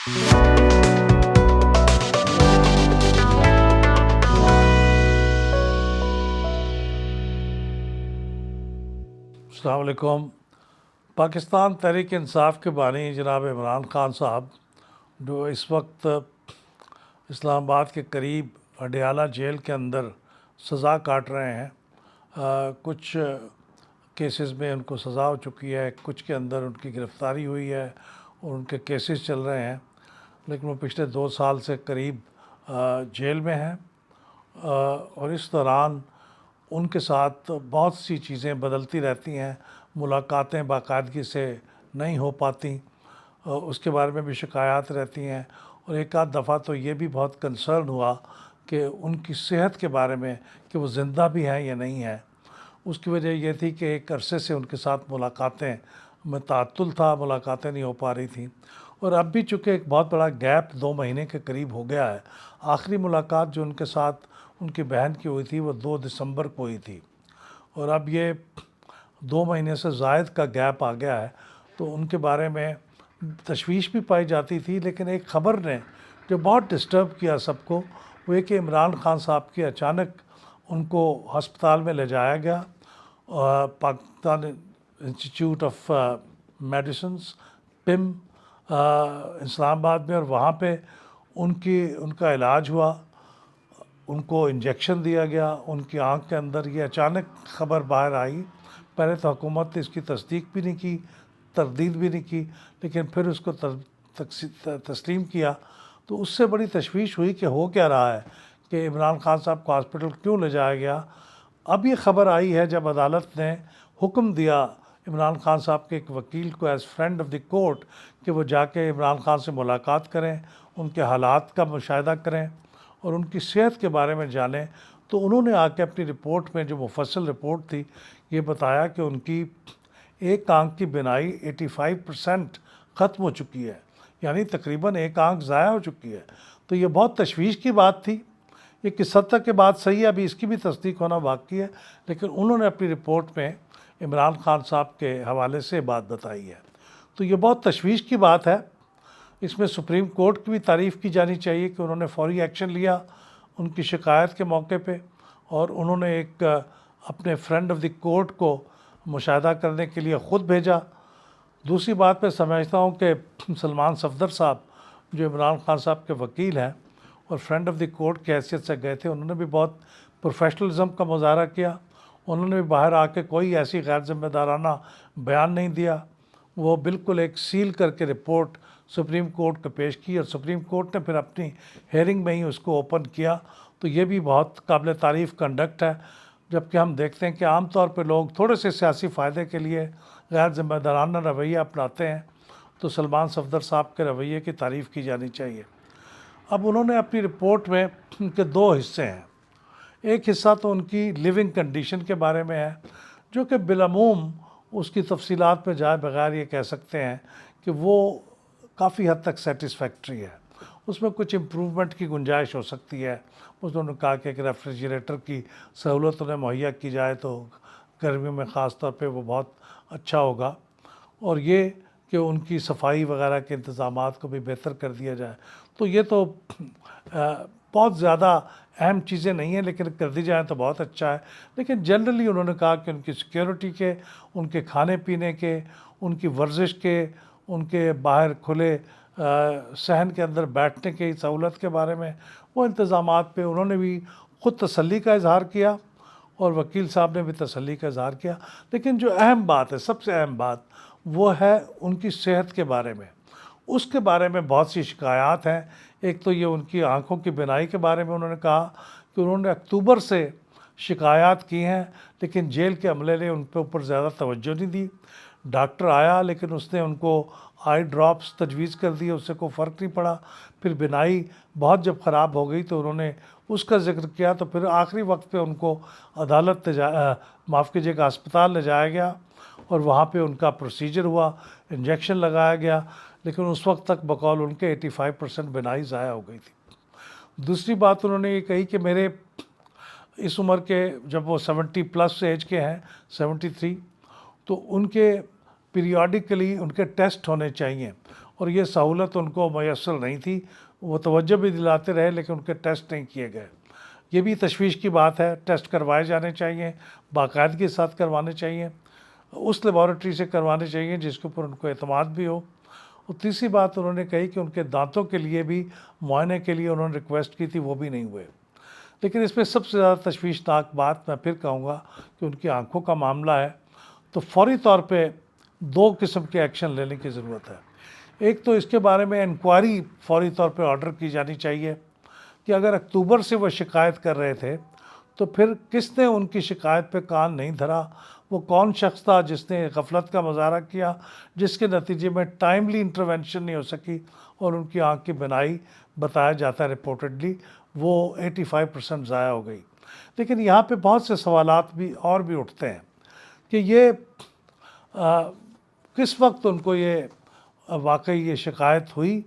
السلام علیکم۔ پاکستان تحریک انصاف کے بانی جناب عمران خان صاحب جو اس وقت اسلام آباد کے قریب اڈیالہ جیل کے اندر سزا کاٹ رہے ہیں، کچھ کیسز میں ان کو سزا ہو چکی ہے، کچھ کے اندر ان کی گرفتاری ہوئی ہے اور ان کے کیسز چل رہے ہیں، لیکن وہ پچھلے 2 سال سے قریب جیل میں ہیں، اور اس دوران ان کے ساتھ بہت سی چیزیں بدلتی رہتی ہیں، ملاقاتیں باقاعدگی سے نہیں ہو پاتی، اس کے بارے میں بھی شکایات رہتی ہیں، اور ایک آدھ دفعہ تو یہ بھی بہت کنسرن ہوا کہ ان کی صحت کے بارے میں کہ وہ زندہ بھی ہیں یا نہیں ہیں۔ اس کی وجہ یہ تھی کہ ایک عرصے سے ان کے ساتھ ملاقاتیں میں تعطل تھا، ملاقاتیں نہیں ہو پا رہی تھیں، اور اب بھی چونکہ ایک بہت بڑا گیپ 2 مہینے کے قریب ہو گیا ہے۔ آخری ملاقات جو ان کے ساتھ ان کی بہن کی ہوئی تھی وہ 2 دسمبر کو ہوئی تھی، اور اب یہ 2 مہینے سے زائد کا گیپ آ گیا ہے، تو ان کے بارے میں تشویش بھی پائی جاتی تھی۔ لیکن ایک خبر نے جو بہت ڈسٹرب کیا سب کو وہ یہ کہ عمران خان صاحب کی اچانک ان کو ہسپتال میں لے جایا گیا، پاکستان انسٹیٹیوٹ آف میڈیسنس پم اسلام آباد میں، اور وہاں پہ ان کا علاج ہوا، ان کو انجیکشن دیا گیا ان کی آنکھ کے اندر۔ یہ اچانک خبر باہر آئی، پہلے تو حکومت نے اس کی تصدیق بھی نہیں کی، تردید بھی نہیں کی، لیکن پھر اس کو تسلیم کیا، تو اس سے بڑی تشویش ہوئی کہ ہو کیا رہا ہے، کہ عمران خان صاحب کو ہاسپٹل کیوں لے جایا گیا۔ اب یہ خبر آئی ہے جب عدالت نے حکم دیا عمران خان صاحب کے ایک وکیل کو as friend of the court کہ وہ جا کے عمران خان سے ملاقات کریں، ان کے حالات کا مشاہدہ کریں اور ان کی صحت کے بارے میں جانیں، تو انہوں نے آ کے اپنی رپورٹ میں جو مفصل رپورٹ تھی یہ بتایا کہ ان کی ایک آنکھ کی بینائی 85% ختم ہو چکی ہے، یعنی تقریباً ایک آنکھ ضائع ہو چکی ہے۔ تو یہ بہت تشویش کی بات تھی۔ یہ کس حد تک کے بات صحیح ہے ابھی اس کی بھی تصدیق ہونا باقی ہے، لیکن انہوں نے اپنی رپورٹ میں عمران خان صاحب کے حوالے سے بات بتائی ہے۔ تو یہ بہت تشویش کی بات ہے۔ اس میں سپریم کورٹ کی بھی تعریف کی جانی چاہیے کہ انہوں نے فوری ایکشن لیا ان کی شکایت کے موقع پہ، اور انہوں نے ایک اپنے فرینڈ آف دی کورٹ کو مشاہدہ کرنے کے لیے خود بھیجا۔ دوسری بات میں سمجھتا ہوں کہ سلمان صفدر صاحب جو عمران خان صاحب کے وکیل ہیں اور فرینڈ آف دی کورٹ کی حیثیت سے گئے تھے، انہوں نے بھی بہت پروفیشنلزم کا مظاہرہ کیا۔ انہوں نے بھی باہر آ کے کوئی ایسی غیر ذمہ دارانہ بیان نہیں دیا، وہ بالکل ایک سیل کر کے رپورٹ سپریم کورٹ کو پیش کی، اور سپریم کورٹ نے پھر اپنی ہیئرنگ میں ہی اس کو اوپن کیا۔ تو یہ بھی بہت قابل تعریف کنڈکٹ ہے، جبکہ ہم دیکھتے ہیں کہ عام طور پہ لوگ تھوڑے سے سیاسی فائدے کے لیے غیر ذمہ دارانہ رویہ اپناتے ہیں، تو سلمان صفدر صاحب کے رویے کی تعریف کی جانی چاہیے۔ اب انہوں نے اپنی رپورٹ میں ان کے 2 حصے ہیں۔ ایک حصہ تو ان کی لیونگ کنڈیشن کے بارے میں ہے، جو کہ بالعموم اس کی تفصیلات میں جائے بغیر یہ کہہ سکتے ہیں کہ وہ کافی حد تک سیٹسفیکٹری ہے، اس میں کچھ امپروومنٹ کی گنجائش ہو سکتی ہے۔ انہوں نے کہا کہ ایک ریفریجریٹر کی سہولت انہیں مہیا کی جائے تو گرمیوں میں خاص طور پہ وہ بہت اچھا ہوگا، اور یہ کہ ان کی صفائی وغیرہ کے انتظامات کو بھی بہتر کر دیا جائے۔ تو یہ تو بہت زیادہ اہم چیزیں نہیں ہیں، لیکن کر دی جائیں تو بہت اچھا ہے۔ لیکن جنرلی انہوں نے کہا کہ ان کی سیکیورٹی کے، ان کے کھانے پینے کے، ان کی ورزش کے، ان کے باہر کھلے صحن کے اندر بیٹھنے کی سہولت کے بارے میں، وہ انتظامات پہ انہوں نے بھی خود تسلی کا اظہار کیا، اور وکیل صاحب نے بھی تسلی کا اظہار کیا۔ لیکن جو اہم بات ہے، سب سے اہم بات، وہ ہے ان کی صحت کے بارے میں۔ اس کے بارے میں بہت سی شکایات ہیں۔ ایک تو یہ ان کی آنکھوں کی بینائی کے بارے میں انہوں نے کہا کہ انہوں نے اکتوبر سے شکایات کی ہیں، لیکن جیل کے عملے نے ان پہ اوپر زیادہ توجہ نہیں دی۔ ڈاکٹر آیا لیکن اس نے ان کو آئی ڈراپس تجویز کر دی، اس سے کوئی فرق نہیں پڑا۔ پھر بینائی بہت جب خراب ہو گئی تو انہوں نے اس کا ذکر کیا، تو پھر آخری وقت پہ ان کو عدالت معاف کیجیے گا ہسپتال لے جایا گیا، اور وہاں پہ ان کا پروسیجر ہوا، انجیکشن لگایا گیا، لیکن اس وقت تک بقول ان کے 85% بینائی ضائع ہو گئی تھی۔ دوسری بات انہوں نے یہ کہی کہ میرے اس عمر کے، جب وہ 70+ ایج کے ہیں، 73، تو ان کے پیریوڈیکلی ان کے ٹیسٹ ہونے چاہیے، اور یہ سہولت ان کو میسر نہیں تھی. وہ توجہ بھی دلاتے رہے لیکن ان کے ٹیسٹ نہیں کیے گئے. یہ بھی تشویش کی بات ہے. ٹیسٹ کروائے جانے چاہیے, باقاعدگی کے ساتھ کروانے چاہیے, اس لیبارٹری سے کروانے چاہیے جس کے اوپر ان کو اعتماد بھی ہو. اور تیسری بات انہوں نے کہی کہ ان کے دانتوں کے لیے بھی معائنے کے لیے انہوں نے ریکویسٹ کی تھی, وہ بھی نہیں ہوئے. لیکن اس میں سب سے زیادہ تشویشناک بات میں پھر کہوں گا کہ ان کی آنکھوں کا معاملہ ہے. تو فوری طور پہ 2 قسم کے ایکشن لینے کی ضرورت ہے. ایک تو اس کے بارے میں انکوائری فوری طور پہ آرڈر کی جانی چاہیے کہ اگر اکتوبر سے وہ شکایت کر رہے تھے تو پھر کس نے ان کی شکایت پہ کان نہیں دھرا. وہ کون شخص تھا جس نے غفلت کا مظاہرہ کیا, جس کے نتیجے میں ٹائملی انٹرونشن نہیں ہو سکی اور ان کی آنکھ کی بینائی بتایا جاتا ہے رپورٹڈلی وہ 85% ضائع ہو گئی. لیکن یہاں پہ بہت سے سوالات بھی اور بھی اٹھتے ہیں کہ یہ کس وقت ان کو یہ واقعی یہ شکایت ہوئی,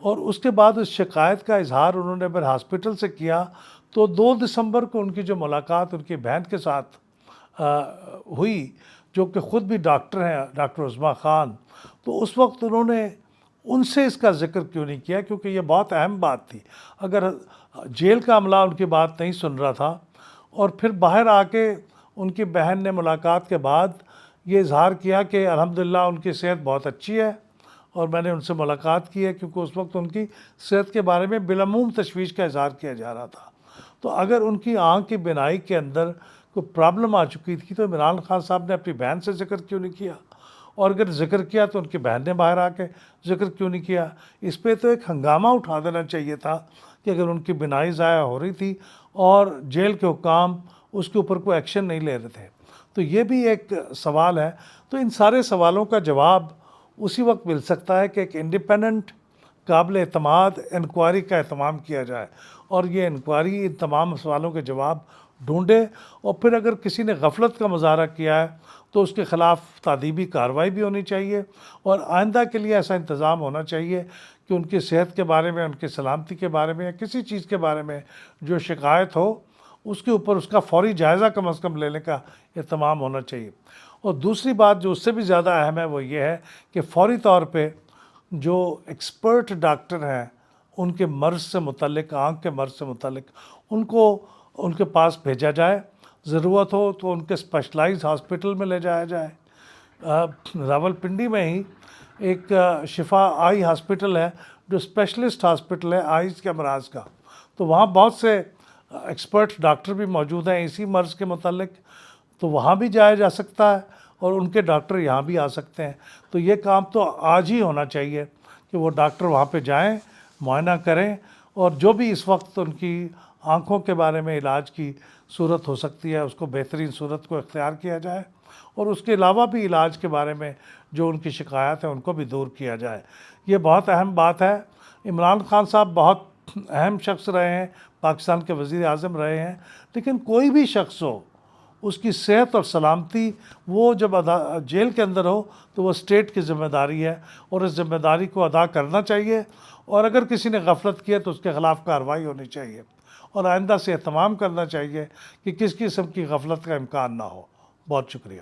اور اس کے بعد اس شکایت کا اظہار انہوں نے پھر ہاسپٹل سے کیا. تو 2 دسمبر کو ان کی جو ملاقات ان کی بہن کے ساتھ ہوئی, جو کہ خود بھی ڈاکٹر ہیں, ڈاکٹر عظمیٰ خان, تو اس وقت انہوں نے ان سے اس کا ذکر کیوں نہیں کیا, کیونکہ یہ بہت اہم بات تھی. اگر جیل کا عملہ ان کی بات نہیں سن رہا تھا اور پھر باہر آ کے ان کی بہن نے ملاقات کے بعد یہ اظہار کیا کہ الحمدللہ ان کی صحت بہت اچھی ہے اور میں نے ان سے ملاقات کی ہے, کیونکہ اس وقت ان کی صحت کے بارے میں بالعموم تشویش کا اظہار کیا جا رہا تھا. تو اگر ان کی آنکھ کی بینائی کے اندر کوئی پرابلم آ چکی تھی تو عمران خان صاحب نے اپنی بہن سے ذکر کیوں نہیں کیا, اور اگر ذکر کیا تو ان کی بہن نے باہر آ کے ذکر کیوں نہیں کیا. اس پہ تو ایک ہنگامہ اٹھا دینا چاہیے تھا کہ اگر ان کی بینائی ضائع ہو رہی تھی اور جیل کے حکام اس کے اوپر کوئی ایکشن نہیں لے رہے تھے. تو یہ بھی ایک سوال ہے. تو ان سارے سوالوں کا جواب اسی وقت مل سکتا ہے کہ ایک انڈیپینڈنٹ قابل اعتماد انکوائری کا اہتمام کیا جائے, اور یہ انکوائری ان تمام سوالوں کے جواب ڈھونڈے, اور پھر اگر کسی نے غفلت کا مظاہرہ کیا ہے تو اس کے خلاف تادیبی کارروائی بھی ہونی چاہیے, اور آئندہ کے لیے ایسا انتظام ہونا چاہیے کہ ان کی صحت کے بارے میں, ان کی سلامتی کے بارے میں, یا کسی چیز کے بارے میں جو شکایت ہو اس کے اوپر اس کا فوری جائزہ کم از کم لینے کا اہتمام ہونا چاہیے. اور دوسری بات جو اس سے بھی زیادہ اہم ہے وہ یہ ہے کہ فوری طور پہ جو ایکسپرٹ ڈاکٹر ہیں ان کے مرض سے متعلق, آنکھ کے مرض سے متعلق, ان کو ان کے پاس بھیجا جائے. ضرورت ہو تو ان کے اسپیشلائز ہاسپٹل میں لے جایا جائے. راولپنڈی میں ہی ایک شفا آئی ہاسپٹل ہے جو اسپیشلسٹ ہاسپٹل ہے آئیز کے امراض کا. تو وہاں بہت سے ایکسپرٹ ڈاکٹر بھی موجود ہیں اسی مرض کے متعلق, تو وہاں بھی جایا جا سکتا ہے اور ان کے ڈاکٹر یہاں بھی آ سکتے ہیں. تو یہ کام تو آج ہی ہونا چاہیے کہ وہ ڈاکٹر وہاں پہ جائیں, معائنہ کریں, اور جو بھی اس وقت ان کی آنکھوں کے بارے میں علاج کی صورت ہو سکتی ہے اس کو بہترین صورت کو اختیار کیا جائے, اور اس کے علاوہ بھی علاج کے بارے میں جو ان کی شکایات ہیں ان کو بھی دور کیا جائے. یہ بہت اہم بات ہے. عمران خان صاحب بہت اہم شخص رہے ہیں, پاکستان کے وزیر اعظم رہے ہیں, لیکن کوئی بھی شخص ہو اس کی صحت اور سلامتی وہ جب جیل کے اندر ہو تو وہ اسٹیٹ کی ذمہ داری ہے, اور اس ذمہ داری کو ادا کرنا چاہیے, اور اگر کسی نے غفلت کیا تو اس کے خلاف کارروائی ہونی چاہیے, اور آئندہ سے اہتمام کرنا چاہیے کہ کس قسم کی غفلت کا امکان نہ ہو. بہت شکریہ.